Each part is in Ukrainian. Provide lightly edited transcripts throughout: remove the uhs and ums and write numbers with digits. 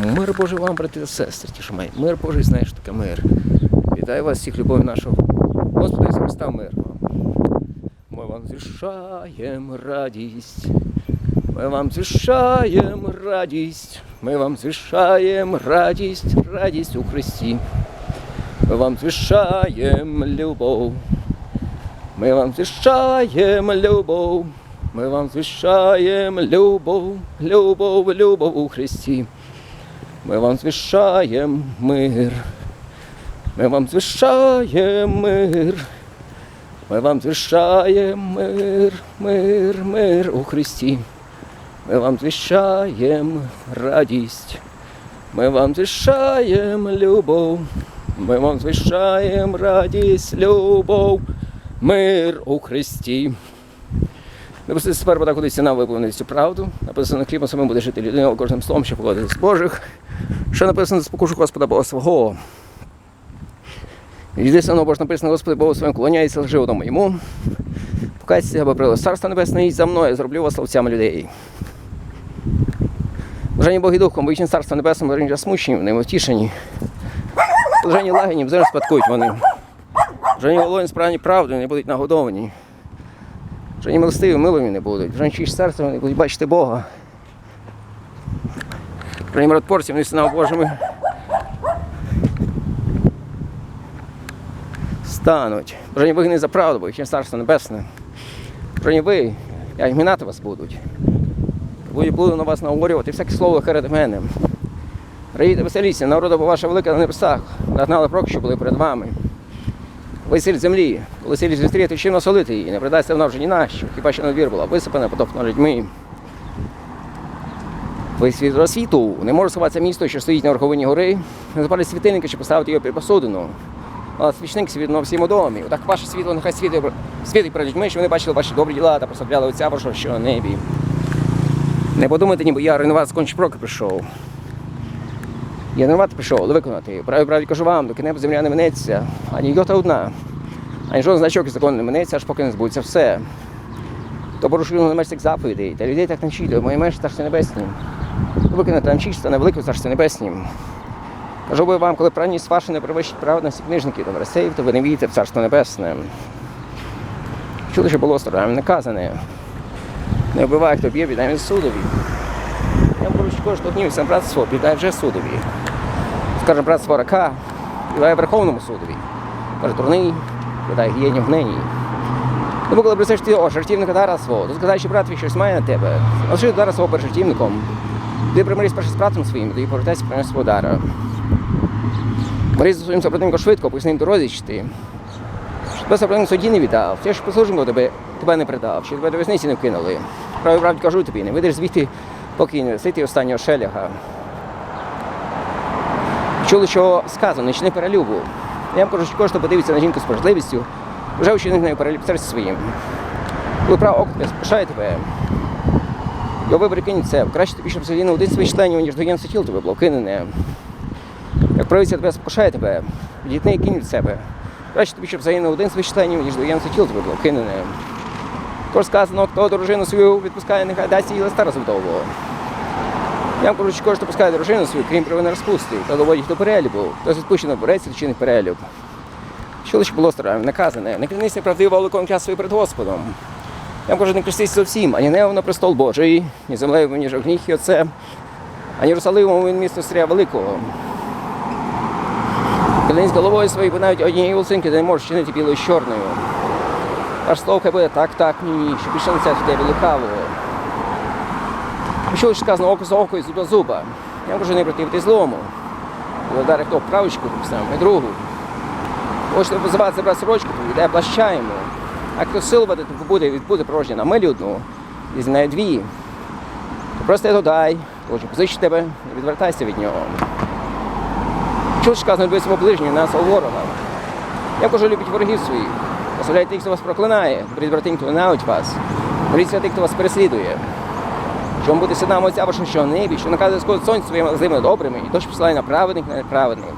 Мир Божий вам, брати та сестри, ті, що мають. Мир Божий, знаєш, таке мир. Вітаю вас всіх любов'ю нашого Господа Ісуса Христа, мир вам. Ми вам звіщаємо радість. Ми вам звіщаємо радість. Ми вам звіщаємо радість, радість у Христі. Ми вам звіщаємо любов. Ми вам звіщаємо любов. Ми вам звіщаємо любов, любов, любов у Христі. Ми вам звіщаємо мир. Ми вам звіщаємо мир. Ми вам звіщаємо мир, мир, мир у Христі. Ми вам звіщаємо радість. Ми вам звіщаємо любов. Ми вам звіщаємо радість, любов, мир у Христі. Написано, тепер вода кудись нам виповнить цю правду. Написано, хлібом самим буде жити людина, кожним словом, що походить з Божих. Що написано, спокушу Господа Бога свого. І десь воно Боже написано, Господи Богу своєму клоняється лжи одному йому. Покайтеся, або прило Царство Небесне, йдіть за мною, я зроблю вас словцями людей. Блаженні Боги Духом, бо їхнє Царство Небесне, блаженні засмучені, вони втішені. Блаженні лагідні, в землю спадкують вони. Блаженні голодні, справні правди, не будуть нагодовані. Блаженні милостиві, милові не будуть. Блаженні чиї серця, вони будуть бачити Бога. Блаженні миротворці, вони синами Божими стануть. Блаженні вигни за правду, бо їхнє Царство Небесне. Блаженні ви, як гмінати вас будуть. Буду на вас наговорювати всяке слово перед мене. Радійте, веселіться, народу, бо ваша велика на небесах. Нагнали пророки, що були перед вами. Ви сіль землі, коли сіль зустріти, чим насолити її, не придасться вона вже ні на що, хіба що на двір була висипана, потоптана людьми. Ви світ розсвіту, не може сховатися місто, що стоїть на верховині гори, не запалять світильники, щоб поставити його під посудину. Але свічник світить на всім домі. Отак ваше світло нехай світить перед людьми, щоб вони бачили ваші добрі діла та прославляли Отця Вашого, що на небі. Не подумайте, ніби я руйнувати скончий пророки прийшов. Я не руйнувати прийшов, але виконати. Правді кажу вам, доки небо земля не минеться, ані йота одна, ані жоден значок і закон не минеться, аж поки не збудеться все. То порушив на меж цих заповідей, та людей так навчили, моє меж Царстві Небеснім. Виконати навчишся на велике Царстві Небеснім. Кажу би вам, коли праведність ваша не перевищить праведності книжників та фарисеїв, то ви не війдете в Царство Небесне. Чули, що було сторонам наказане. Не вбивай, хто б'є, віддай він судові. Я вам кажу, що кожен гнівся на братство, віддай вже судові. Скаже, братство рака, віддай Верховному судові. Каже, турний, віддай гієню гненій. Тому, коли просиш ти, жартівника дара свого, то сказай, що брат твій щось має на тебе. Лиши дара свого перед жартівником. Ти примирись перше з братом своїм, тоді повертайся принес свого дара. Мирись зі своїм супротивником швидко, поясни їм дорозі, чи ти. Що тебе супротивник судді не віддав, ти ж послуженко тебе не придав, що тебе до в'язниці не вкинули. Правді кажу тобі, не видиш звідти, поки не сити останнього шеляга. Чули, що сказано, не чини перелюбу. Я вам кажу, що кожен, хто подивиться на жінку з пожитливістю, вже вчинив нею перелюб серця своїм. Коли право око тебе спрошає тебе, його вибір кинь це, краще тобі, щоб задіяно один своїх членів, ніж доєнце тіл тебе було кинене. Як правиця тебе спрошає тебе, відітни і кинь від себе. Краще тобі, щоб загинув один своїх членів, ніж доєнце тіл тебе було кинене. Тож сказано, хто дружину свою відпускає, нехай дасть їй листа розвитового. Я вам кажу, що кожен, хто пускає дружину свою, крім привини розпусти, то доводить до перелюбу, хто з відпущено бореться, чинить перелюб. Що лише було старим, наказане, не клянись неправдиво великому час свій перед Господом. Я вам кажу, не крестись зовсім, ані небом на престол Божий, ні землею, ні жовгніх і оце, ані Єрусалимом він місто Стрія Великого. Клянись головою своєю, бо навіть однієї волосинки ти не можеш чинити білою з чорною. Аж слово хай буде так, ні, що більше не ця тебе лукавого. Що лише сказано, око за око і зуб за зуба. Я вам кажу, не противити злому. Удари хто правочку, і другу. Хочете позивати забрати сорочку, то віддай плаща йому. А хто силувати, то буде порожня на милі одну, і з нею дві. То просто я додай, хочу позичити тебе, і відвертайся від нього. Чого ж сказано, любить свого ближнього, нас ворога. Я кажу, любіть ворогів своїх. Пославляйте тих, хто вас проклинає, беріть брати, хто ненавидить вас. Моліться тих, хто вас переслідує. Що вам бути синами Отця Вашого, що на небі, що наказує сходить сонце своїми зими добрими, і дощ посилає на праведних, на неправедних.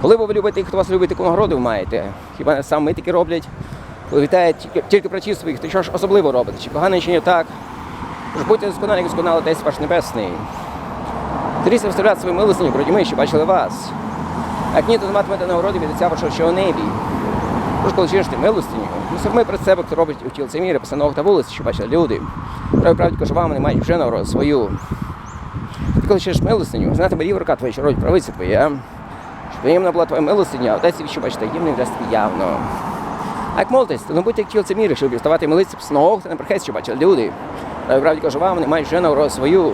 Коли ви любите тих, хто вас любить, таку нагороду ви маєте. Хіба не саме таки роблять? Коли вітають тільки братів своїх, то що ж особливо робите? Чи погано, чи не так? Тож будьте досконалі, як досконали Отець ваш Небесний. Тріться вставляти свою милостиню про дітьми, що бачили вас. Як ні, то не матимете нагороди від Отця вашого, що у небі. Тож, коли чиниш ти милостиню, не сорми перед себе, хто робить у тілці міри, постановок та вулиці, що бачили люди. Правді кажу вам, не мають вже нагороду свою. Ти коли чиниш милостиню, знати берів рука твоя, що робить правиця твоя. Щоб таємна була твоя милостиня, а Отець, що бачите, таємний дасть тобі явно. А як молитесь, то не будьте як тілці міри, щоб вставати і молитися постановок та на прихець, що бачили люди. Правді кажу вам, не мають вже нагороду свою.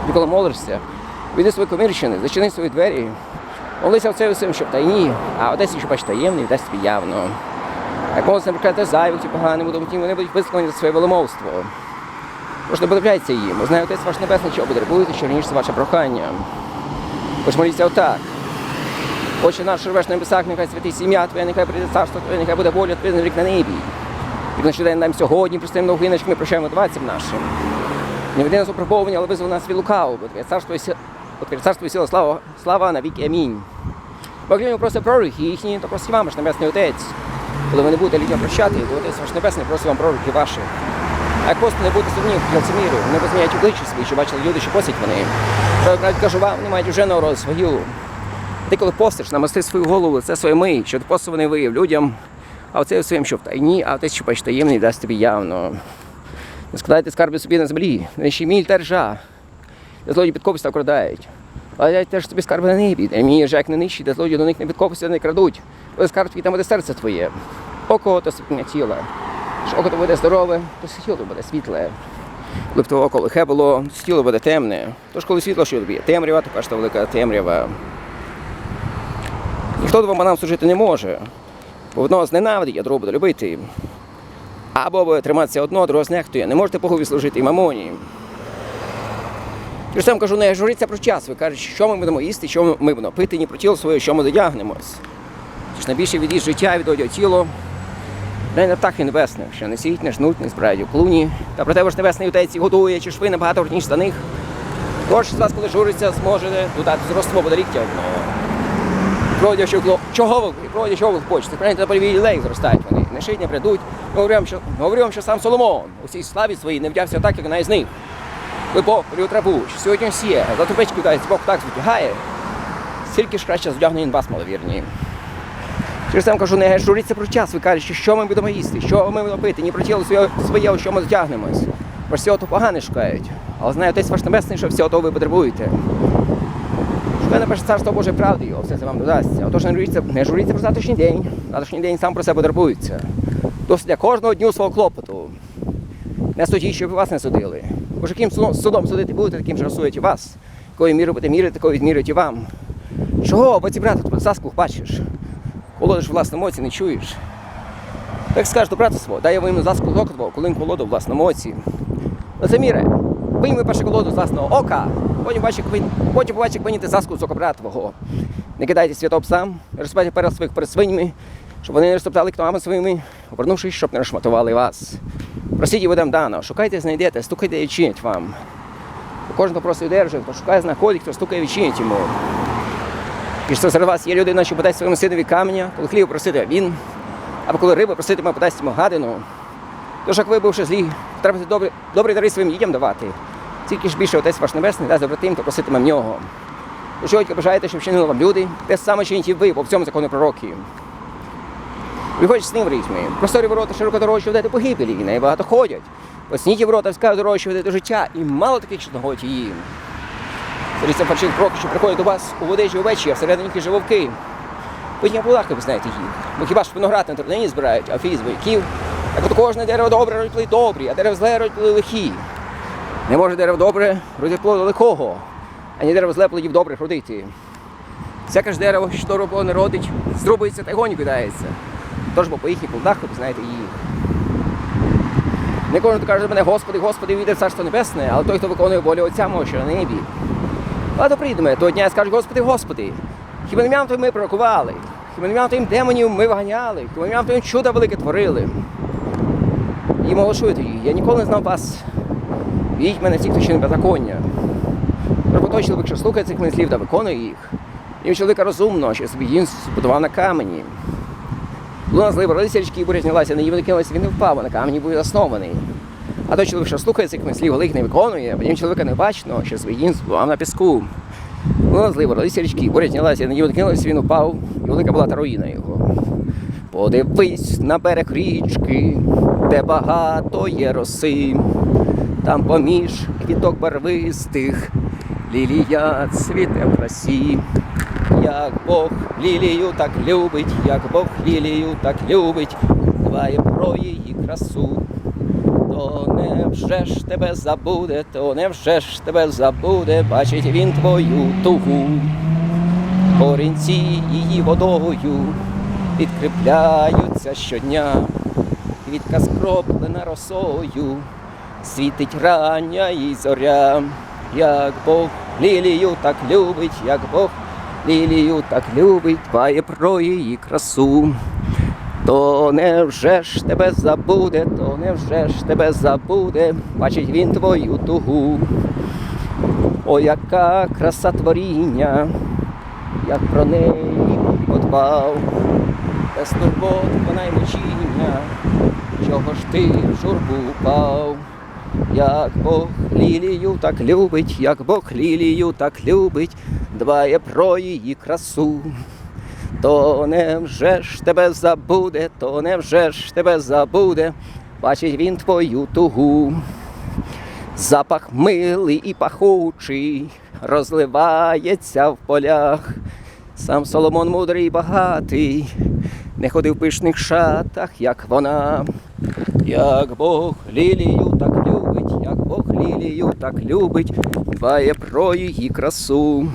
І коли молишся, вийди свої комірщини, зачини свої двері, молися Отцеві своїм, щоб тайні, а Отець, що бачить таємний, дасть тобі явно. Як молиться, наприклад, зайвих ті поганими, вони будуть вислані за своє веломовство. Тож не подивляйся їм, бо знає Отець ваш Небесний, що потребуєте, що раніше ваше прохання. Хоч моліться отак. Отче наш, що живеш на небесах, нехай святиться ім'я Твоє, нехай прийде царство Твоє, нехай буде воля Твоя на рік на небі. І наш день нам сьогодні, простим на угиночки, ми прощаємо двадцям нашим. Не веди нас у пробовування, але визволи нас від лукавого, бо Твоє царство і сила, слава навіки. Амінь. Боглівно просить пророхи їхні, то просить вам, ваш Небесний Отець. Коли ви не будете людям прощати, то Отець ваш Небесний просить вам пророхи ваші. А як просто не будете сумнів в лицеміру, вони позміняють обличчя свої, що бачили люди, що посять вони. Правді кажу вам, не мають уже нагороду свою. Ти коли постиш, намасти свою голову, це своє мий, що посту вони вияв людям, а оце своїм, що в тайні, а Отець, що бачить таємний, дасть тобі явно. Не складайте скарби собі на землі, не ще міль та ржа, де злодії підкопись та крадають. Але теж собі скарби на небі, де мій як не нищить, де злодії до них не підкопися, не крадуть. Коли скарб твій, там буде серце твоє. Око то світлення тіла. Що око то буде здорове, то тіло буде світле. Коли б твоє око лихе було, то тіло буде темне. Тож коли світло, що тобі? Темрява, то кажете, велика темрява. Ніхто двома нам служити не може. Бо одного зненавидить, а другого буде любити. Або буде триматися одного, другого знехтує. Не можете Богові служити і мамоні. Я ж сам кажу, не журіться про час. Ви кажете, що ми будемо їсти, що ми будемо пити, ні про тіло своє, що ми додягнемось. Тож найбільше від'їзд життя від одягу тіло. Дай на птахи небесних, що не сіють, не жнуть, не збирають у клуні. Та про те ваш Небесний Отець і готує, чи ж ви набагато ніж за них. Кожен з вас, коли журиться, зможете додати зроство буде ліктя одного. Проводять, що ви хочете. Прийняти на полівій лілеї зростають вони. Не шить, не придуть. Говорю вам, що сам Соломон у цій славі своїй не вдягся так, як одна із них. Ви Бог полів траву, що сьогодні сіє, за трубечки кидається, Бог так звитягає. Стільки ж краще звдягнені від вас, маловірні. Через це кажу, не журіться про час, ви кажете, що ми будемо їсти, що ми будемо пити, ні про тіло своє, що ми затягнемось. Бо всього то погане шукають. Але знає Отець ваш Небесний, що всього того ви потребуєте. Шукайте перше царство Божої правди, його все це вам додасться. Отож не журіться про завтрашній день. Завтрашній день сам про себе потребується. Досить для кожного дню свого клопоту. Не судіть, щоб вас не судили. Бо ж яким судом судити будете, таким же розсудять і вас. Якою мірою будете мірити, такою відмірюють і вам. Чого? Бо ці брати тут засклух бачиш. Колодиш в власному оці, не чуєш. Так скажеш до брата свого, дай я вийму засклух ока твого, коли він колоду в власному оці. Лицеміре, вийми перше колоду з власного ока, потім побачиш, як вийняти засклух з ока брата твого. Не кидайте святого псам, не розсипайте перед своїх перед свинями, щоб вони не розтоптали кнопами своїми, обернувшись, щоб не розшматували вас. Просіть і будем дано, шукайте, знайдете, стукайте і відчинять вам. Кожен попросить одержить, хто шукає, знаходить, хто стукає, відчинять йому. І що серед вас є людина, що подасть своєму синові каменя, коли хліб просити, а він, або коли риба проситиме, подасть йому гадину. Тож, як ви, бувши злі, треба добрі дари своїм дітям давати. Тільки ж більше Отець ваш Небесний дасть добре тим, хто проситиме в нього. Що бажаєте, щоб вчинили вам люди, те саме чиніть і ви, по всьому закону пророки. Виходять з ним в різьми. Просторі ворота широко дорожчі ведете погибелі, і найбагато ходять. Посніті ворота вскають дорожчі ведете до життя, і мало таких, що нагодять їм. Сторіться фальшивих пророків, що приходять до вас у водежі овечі, а всередині їх вовки. Ви не полахи ви знаєте їх. Бо хіба ж виноград на травнині збирають, а фій з вояків. Так от кожне дерево добре родить плоди добрі, а дерево зле родить плоди лихі. Не може дерево добре родити плоди лихого, ані дерево зле плодів добрих родити. Всяке ж дерево, що добре плоди не родить, зрубується та й гоню кидається. Тож бо по їхніх плодах ви знаєте їх. Не кожен каже до мене, Господи, Господи, війде в Царство Небесне, але той, хто виконує волю Отця мого, що на небі. Але прийдемо, того дня скажуть, Господи, Господи, хіба не ім'ям Твоїм ми пророкували, хіба не ім'ям Твоїм демонів ми виганяли, хіба не ім'ям Твоїм чуда велике творили. І оголошую тоді, я ніколи не знав вас, війдіть мене ті, хто чинить беззаконня. Про той чоловік, що слухає цих моїх слів та виконує їх, їм чоловіка розумного, що собі дім збудував на камені. Луна злива, родилися річки, і буря знялася, на її викинулася, він не впав, а на камені був заснований. А той чоловік, що слухає цих слів, але їх не виконує, потім чоловіка не бачно, що своїм словам на піску. Ну, зливо, родилися річки, буря знялася, на нього кинулися, він упав, і велика була та руїна його. Подивись на берег річки, де багато є роси, там поміж квіток барвистих лілія цвіте в красі. Як Бог лілію так любить, як Бог лілію так любить, дбає про її красу. То невже ж тебе забуде, то невже ж тебе забуде, бачить він твою тугу. Корінці її водою підкріпляються щодня, квітка скроплена росою, світить рання їй зоря. Як Бог лілію так любить, як Бог лілію так любить, дбає про її красу. То невже ж тебе забуде, то невже ж тебе забуде, бачить він твою тугу. О, яка краса творіння, як про неї подбав, без турбот вона й мучіння, чого ж ти в журбу упав. Як Бог лілію так любить, як Бог лілію так любить, дбає про її красу. То невже ж тебе забуде, то невже ж тебе забуде, бачить він твою тугу. Запах милий і пахучий розливається в полях. Сам Соломон мудрий і багатий не ходив в пишних шатах, як вона. Як Бог лілію так любить, як Бог лілію так любить, дбає про її красу.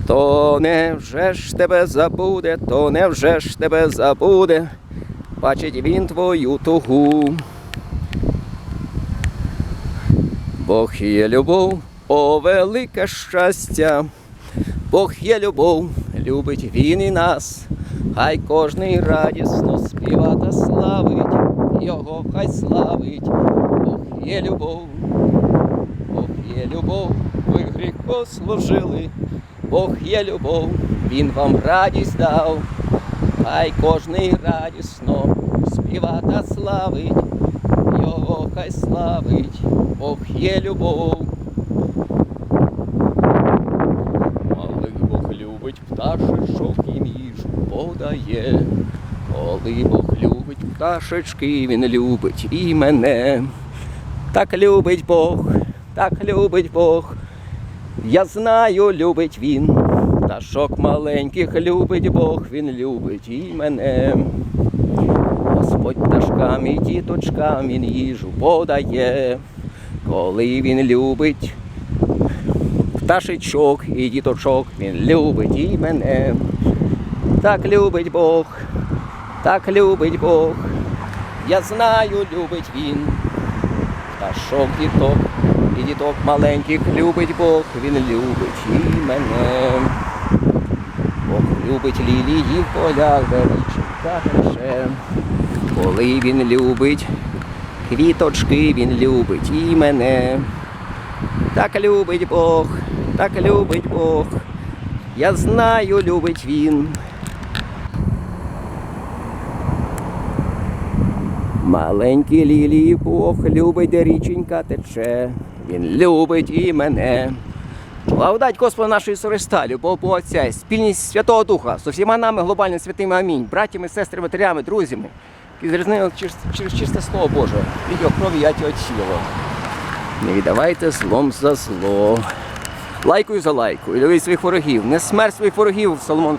То невже ж тебе забуде, то невже ж тебе забуде, бачить він твою тугу. Бог є любов, о велике щастя, Бог є любов, любить він і нас, хай кожний радісно співа та славить, його хай славить. Бог є любов, Бог є любов, ви гріху служили, Бог є любов, він вам радість дав, хай кожний радісно співа та славить, його хай славить, Бог є любов. Але Бог любить пташечок і їжу подає, коли Бог любить пташечки, він любить і мене. Так любить Бог, так любить Бог, я знаю, любить він, пташок маленьких любить Бог, він любить і мене. Господь пташкам і діточкам він їжу подає, коли він любить пташечок і діточок, він любить і мене. Так любить Бог, так любить Бог, я знаю, любить він, пташок діток. І діток маленьких любить Бог, він любить і мене. Бог любить лілії в полях, де річка тече. Коли він любить квіточки, він любить і мене. Так любить Бог, так любить Бог, я знаю, любить він. Маленькі лілії Бог любить, де річенька тече, він любить і мене. Благодать Господа нашої Христа, любов Бога Отця і спільність Святого Духа з усіма нами, глобально святими, амінь, братями, сестрами, матерями, друзями, які зрізнили через чисте Слово Боже, від його крові я тіло. Не віддавайте злом за зло. Лайкою за лайкою, любіть своїх ворогів, не смерть своїх ворогів, Соломон.